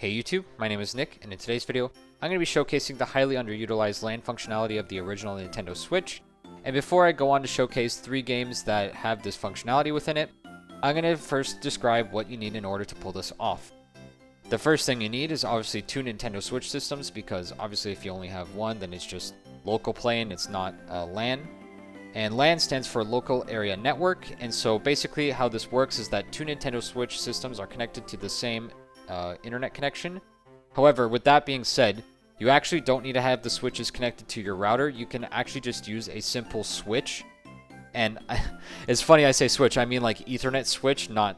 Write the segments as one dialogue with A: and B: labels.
A: Hey YouTube, my name is Nick, and in today's video, I'm going to be showcasing the highly underutilized LAN functionality of the original Nintendo Switch. And before I go on to showcase 3 games that have this functionality within it, I'm going to first describe what you need in order to pull this off. The first thing you need is obviously 2 Nintendo Switch systems, because obviously if you only have one, then it's just local play and it's not LAN. And LAN stands for Local Area Network, and so basically how this works is that 2 Nintendo Switch systems are connected to the same internet connection. However, with that being said, you actually don't need to have the switches connected to your router. You can actually just use a simple switch. And it's funny I say switch, I mean like Ethernet switch, not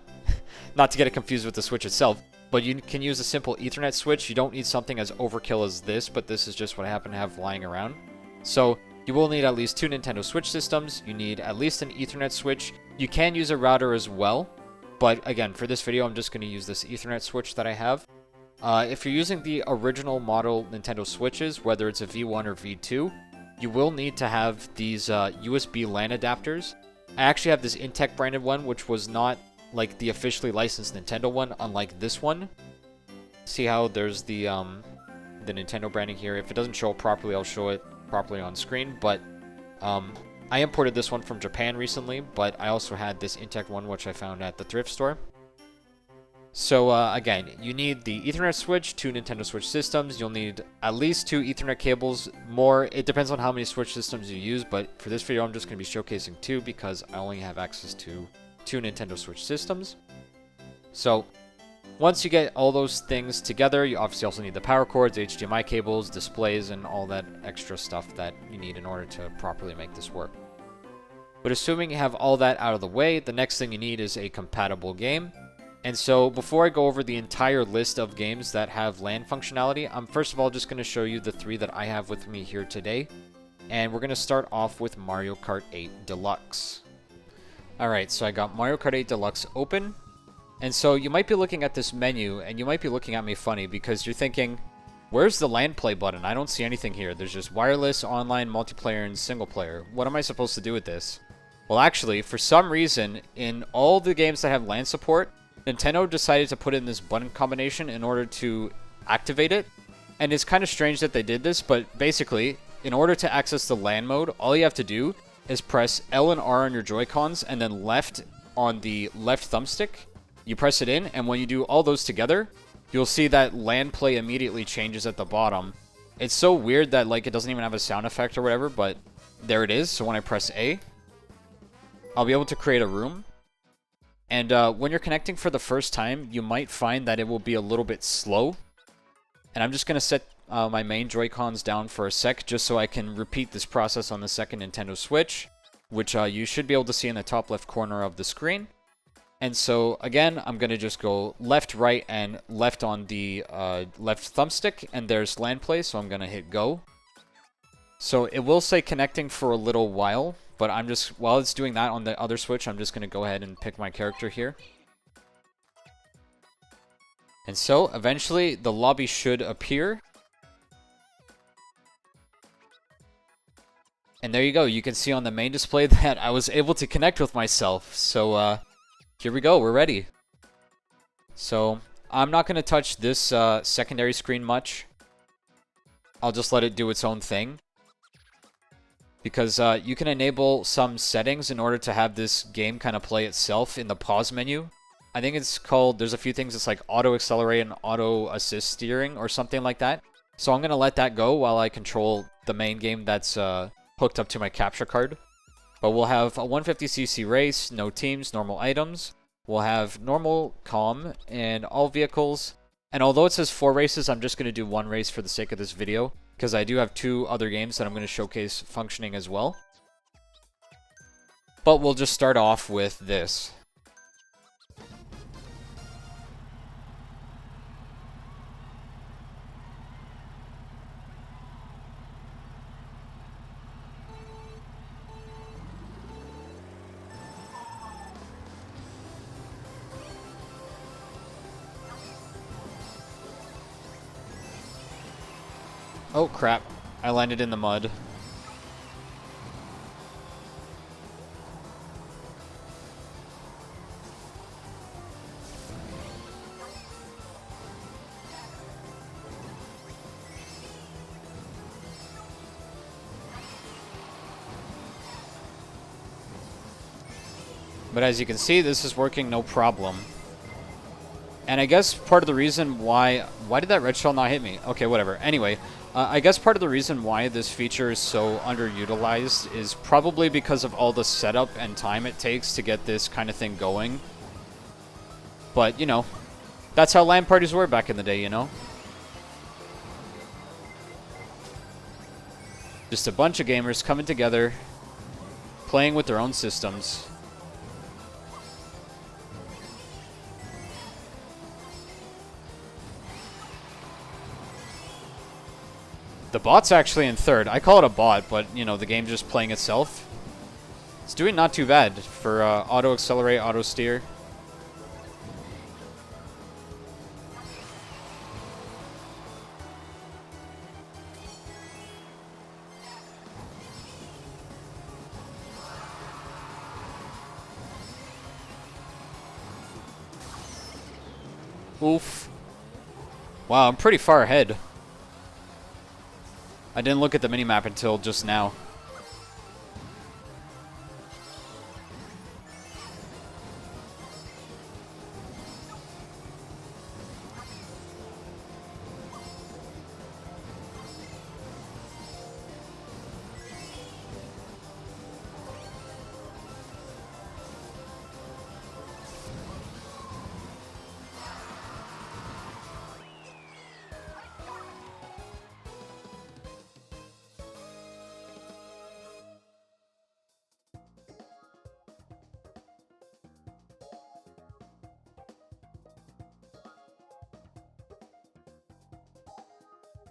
A: to get it confused with the switch itself. But you can use a simple Ethernet switch. You don't need something as overkill as this, but this is just what I happen to have lying around. So you will need at least 2 Nintendo Switch systems. You need at least an Ethernet switch. You can use a router as well. But again, for this video, I'm just going to use this Ethernet switch that I have. If you're using the original model Nintendo Switches, whether it's a V1 or V2, you will need to have these USB LAN adapters. I actually have this Intech branded one, which was not like the officially licensed Nintendo one, unlike this one. See how there's the Nintendo branding here. If it doesn't show up properly, I'll show it properly on screen. But I imported this one from Japan recently, but I also had this Intech one, which I found at the thrift store. So again, you need the Ethernet switch, 2 Nintendo Switch systems. You'll need at least 2 Ethernet cables. More, it depends on how many Switch systems you use, but for this video, I'm just going to be showcasing 2 because I only have access to 2 Nintendo Switch systems. So once you get all those things together, you obviously also need the power cords, HDMI cables, displays, and all that extra stuff that you need in order to properly make this work. But assuming you have all that out of the way, the next thing you need is a compatible game. And so before I go over the entire list of games that have LAN functionality, I'm first of all just going to show you the 3 that I have with me here today. And we're going to start off with Mario Kart 8 Deluxe. Alright, so I got Mario Kart 8 Deluxe open. And so you might be looking at this menu, and you might be looking at me funny because you're thinking, where's the LAN play button? I don't see anything here. There's just wireless, online, multiplayer, and single player. What am I supposed to do with this? Well, actually, for some reason, in all the games that have LAN support, Nintendo decided to put in this button combination in order to activate it. And it's kind of strange that they did this, but basically, in order to access the LAN mode, all you have to do is press L and R on your Joy-Cons and then left on the left thumbstick. You press it in, and when you do all those together, you'll see that LAN play immediately changes at the bottom. It's so weird that like it doesn't even have a sound effect or whatever, but there it is. So when I press A, I'll be able to create a room. And when you're connecting for the first time, you might find that it will be a little bit slow. And I'm just going to set my main Joy-Cons down for a sec, just so I can repeat this process on the second Nintendo Switch, which you should be able to see in the top left corner of the screen. And so, again, I'm going to just go left, right, and left on the left thumbstick, and there's LAN play, so I'm going to hit go. So it will say connecting for a little while, but I'm just, while it's doing that on the other Switch, I'm just going to go ahead and pick my character here. And so, eventually, the lobby should appear. And there you go, you can see on the main display that I was able to connect with myself, so here we go, we're ready. So, I'm not going to touch this secondary screen much. I'll just let it do its own thing. Because you can enable some settings in order to have this game kind of play itself in the pause menu. I think it's called, there's a few things, it's like auto accelerate and auto assist steering or something like that. So I'm going to let that go while I control the main game that's hooked up to my capture card. But we'll have a 150cc race, no teams, normal items. We'll have normal, calm, and all vehicles. And although it says 4 races, I'm just going to do 1 race for the sake of this video, because I do have 2 other games that I'm going to showcase functioning as well. But we'll just start off with this. Oh crap, I landed in the mud. But as you can see, this is working no problem. And I guess part of the reason why did that red shell not hit me? Okay, whatever. Anyway, I guess part of the reason why this feature is so underutilized is probably because of all the setup and time it takes to get this kind of thing going. But, you know, that's how LAN parties were back in the day, you know? Just a bunch of gamers coming together, playing with their own systems. The bot's actually in third. I call it a bot, but, you know, the game's just playing itself. It's doing not too bad for auto-accelerate, auto-steer. Oof. Wow, I'm pretty far ahead. I didn't look at the minimap until just now.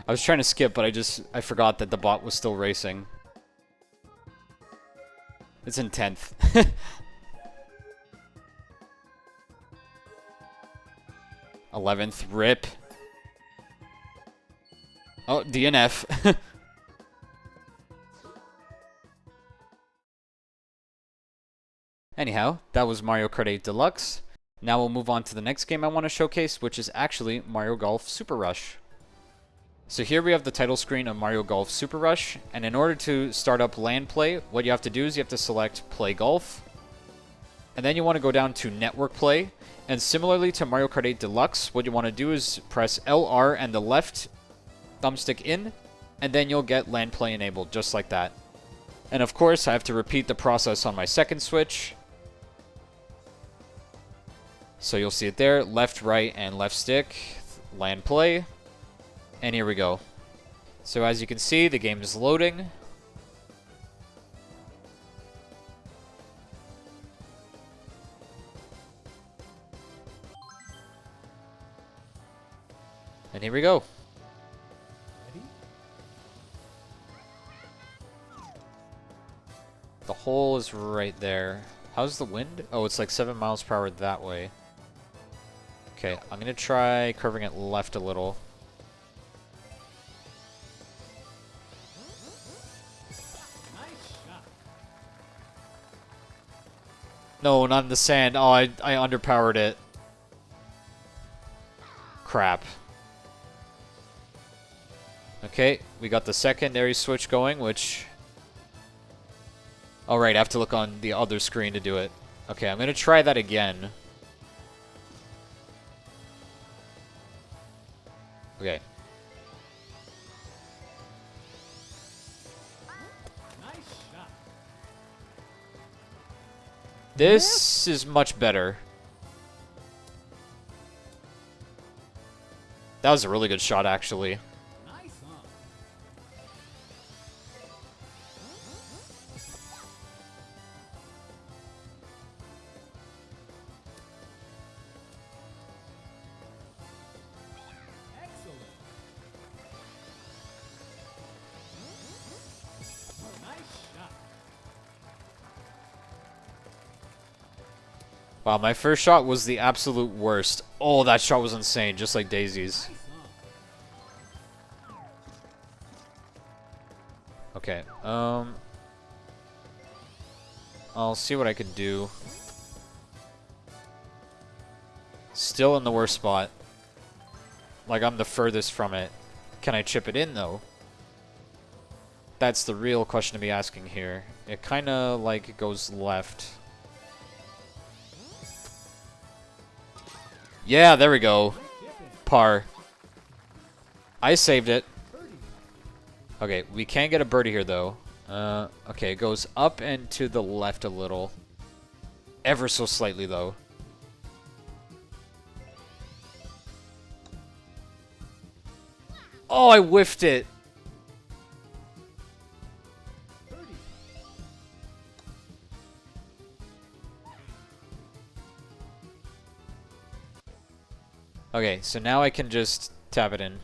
A: I was trying to skip, but I forgot that the bot was still racing. It's in 10th. 11th, rip. Oh, DNF. Anyhow, that was Mario Kart 8 Deluxe. Now we'll move on to the next game I want to showcase, which is actually Mario Golf Super Rush. So here we have the title screen of Mario Golf Super Rush, and in order to start up LAN play, what you have to do is you have to select Play Golf, and then you want to go down to Network Play, and similarly to Mario Kart 8 Deluxe, what you want to do is press LR and the left thumbstick in, and then you'll get LAN play enabled, just like that. And of course, I have to repeat the process on my second switch. So you'll see it there, left, right, and left stick, LAN play. And here we go. So as you can see, the game is loading. And here we go.
B: Ready?
A: The hole is right there. How's the wind? Oh, it's like 7 miles per hour that way. Okay, I'm going to try curving it left a little. No, not in the sand. Oh, I underpowered it. Crap. Okay, we got the secondary switch going, which... Alright, I have to look on the other screen to do it. Okay, I'm going to try that again. Okay. This is much better. That was a really good shot, actually. Wow, my first shot was the absolute worst. Oh, that shot was insane, just like Daisy's. Okay, I'll see what I can do. Still in the worst spot. Like, I'm the furthest from it. Can I chip it in, though? That's the real question to be asking here. It kinda, like, goes left. Yeah, there we go. Par. I saved it. Okay, we can't get a birdie here, though. Okay, it goes up and to the left a little. Ever so slightly, though. Oh, I whiffed it. Okay, so now I can just tap it in.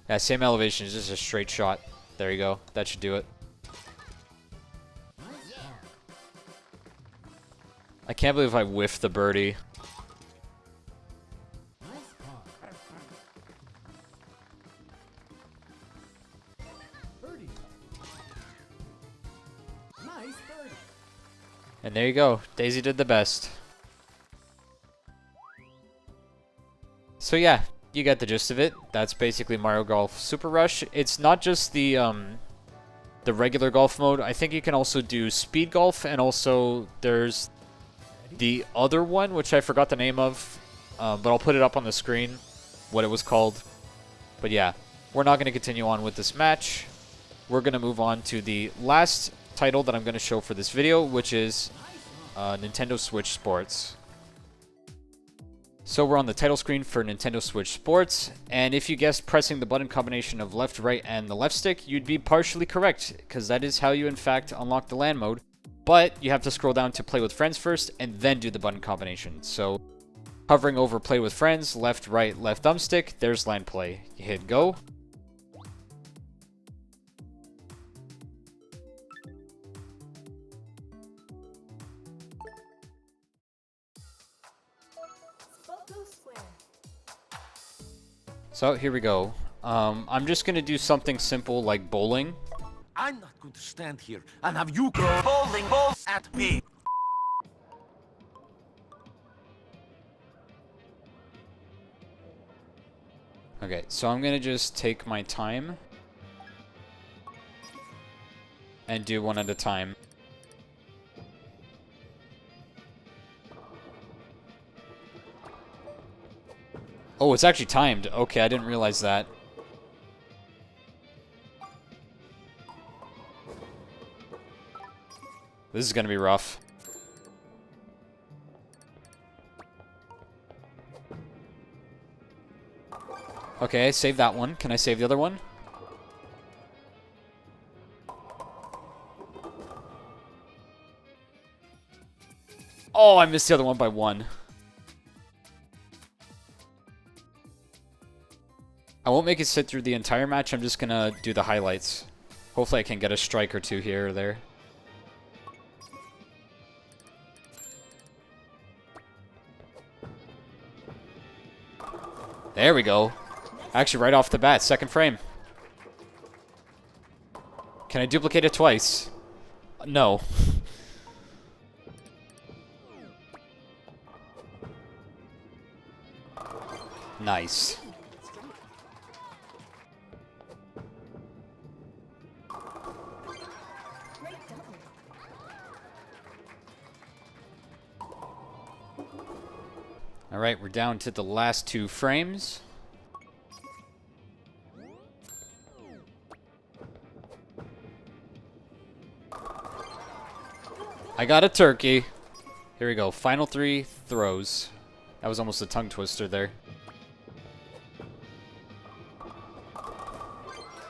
A: Yeah, same elevation, it's just a straight shot. There you go. That should do it. I can't believe I whiffed the birdie. And there you go. Daisy did the best. So yeah, you get the gist of it. That's basically Mario Golf Super Rush. It's not just the regular golf mode. I think you can also do speed golf, and also there's the other one, which I forgot the name of, but I'll put it up on the screen, what it was called. But yeah, we're not going to continue on with this match. We're going to move on to the last title that I'm going to show for this video, which is Nintendo Switch Sports. So we're on the title screen for Nintendo Switch Sports, and if you guessed pressing the button combination of left, right, and the left stick, you'd be partially correct, because that is how you in fact unlock the LAN mode. But you have to scroll down to play with friends first, and then do the button combination. So hovering over play with friends, left, right, left thumbstick, there's LAN play. You hit go. So here we go. I'm just going to do something simple like bowling.
C: I'm not going to stand here and have you throw bowling balls at me.
A: Okay, so I'm going to just take my time and do one at a time. Oh, it's actually timed. Okay, I didn't realize that. This is going to be rough. Okay, save that one. Can I save the other one? Oh, I missed the other one by one. I won't make it sit through the entire match. I'm just going to do the highlights. Hopefully I can get a strike or two here or there. There we go. Actually, right off the bat, second frame. Can I duplicate it twice? No. Nice. Alright, we're down to the last two frames. I got a turkey. Here we go. Final three throws. That was almost a tongue twister there.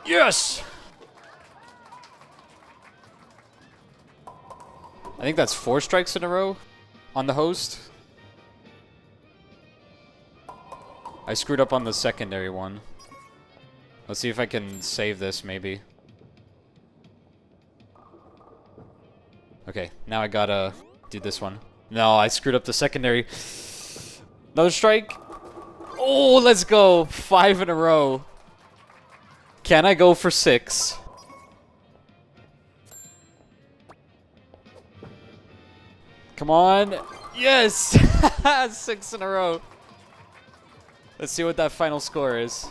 A: Yes! I think that's 4 strikes in a row on the host. I screwed up on the secondary one. Let's see if I can save this, maybe. Okay, now I gotta do this one. No, I screwed up the secondary. Another strike. Oh, let's go. 5 in a row. Can I go for 6? Come on. Yes! 6 in a row. Let's see what that final score is.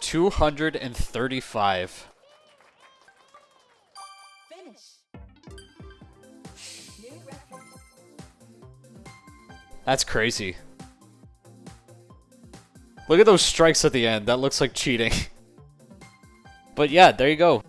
A: 235.
D: Finish. New record.
A: That's crazy. Look at those strikes at the end. That looks like cheating. But yeah, there you go.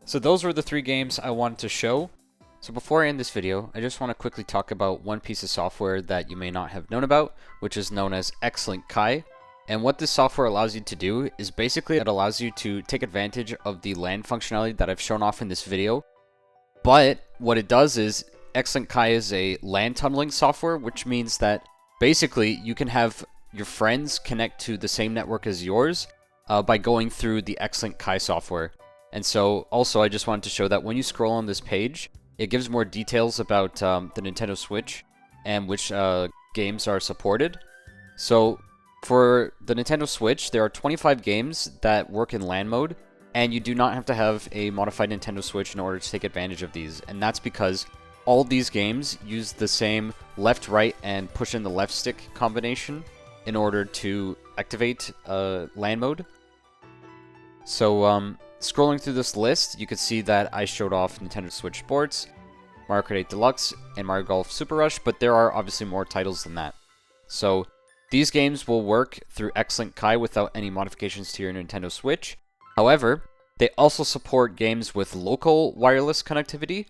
A: So those were the 3 games I wanted to show. So before I end this video, I just want to quickly talk about one piece of software that you may not have known about, which is known as X-Link Kai. And what this software allows you to do is basically it allows you to take advantage of the LAN functionality that I've shown off in this video. But what it does is X-Link Kai is a LAN tunneling software, which means that basically you can have your friends connect to the same network as yours by going through the X-Link Kai software. And so also I just wanted to show that when you scroll on this page, it gives more details about the Nintendo Switch and which games are supported. So for the Nintendo Switch, there are 25 games that work in LAN mode, and you do not have to have a modified Nintendo Switch in order to take advantage of these. And that's because all these games use the same left, right, and push in the left stick combination in order to activate LAN mode. So scrolling through this list, you can see that I showed off Nintendo Switch Sports, Mario Kart 8 Deluxe, and Mario Golf Super Rush, but there are obviously more titles than that. So these games will work through X-Link Kai without any modifications to your Nintendo Switch. However, they also support games with local wireless connectivity,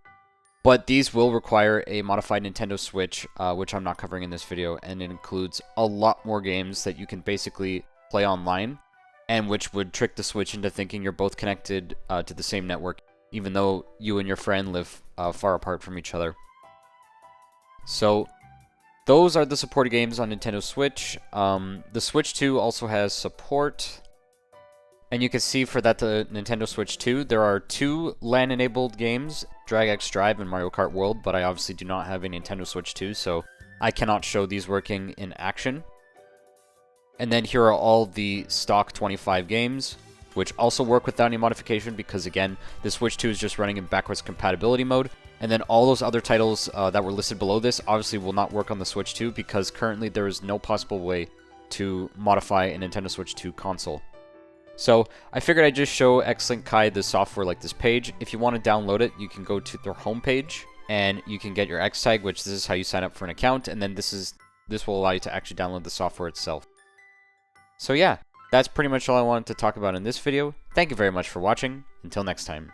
A: but these will require a modified Nintendo Switch, which I'm not covering in this video, and it includes a lot more games that you can basically play online, and which would trick the Switch into thinking you're both connected to the same network, even though you and your friend live far apart from each other. So those are the supported games on Nintendo Switch. The Switch 2 also has support, and you can see for that the Nintendo Switch 2, there are 2 LAN-enabled games, Drag X Drive and Mario Kart World, but I obviously do not have a Nintendo Switch 2, so I cannot show these working in action. And then here are all the stock 25 games, which also work without any modification because, again, the Switch 2 is just running in backwards compatibility mode. And then all those other titles that were listed below this obviously will not work on the Switch 2 because currently there is no possible way to modify a Nintendo Switch 2 console. So I figured I'd just show X-Link Kai the software like this page. If you want to download it, you can go to their homepage and you can get your X tag, which this is how you sign up for an account, and then this will allow you to actually download the software itself. So yeah, that's pretty much all I wanted to talk about in this video. Thank you very much for watching. Until next time.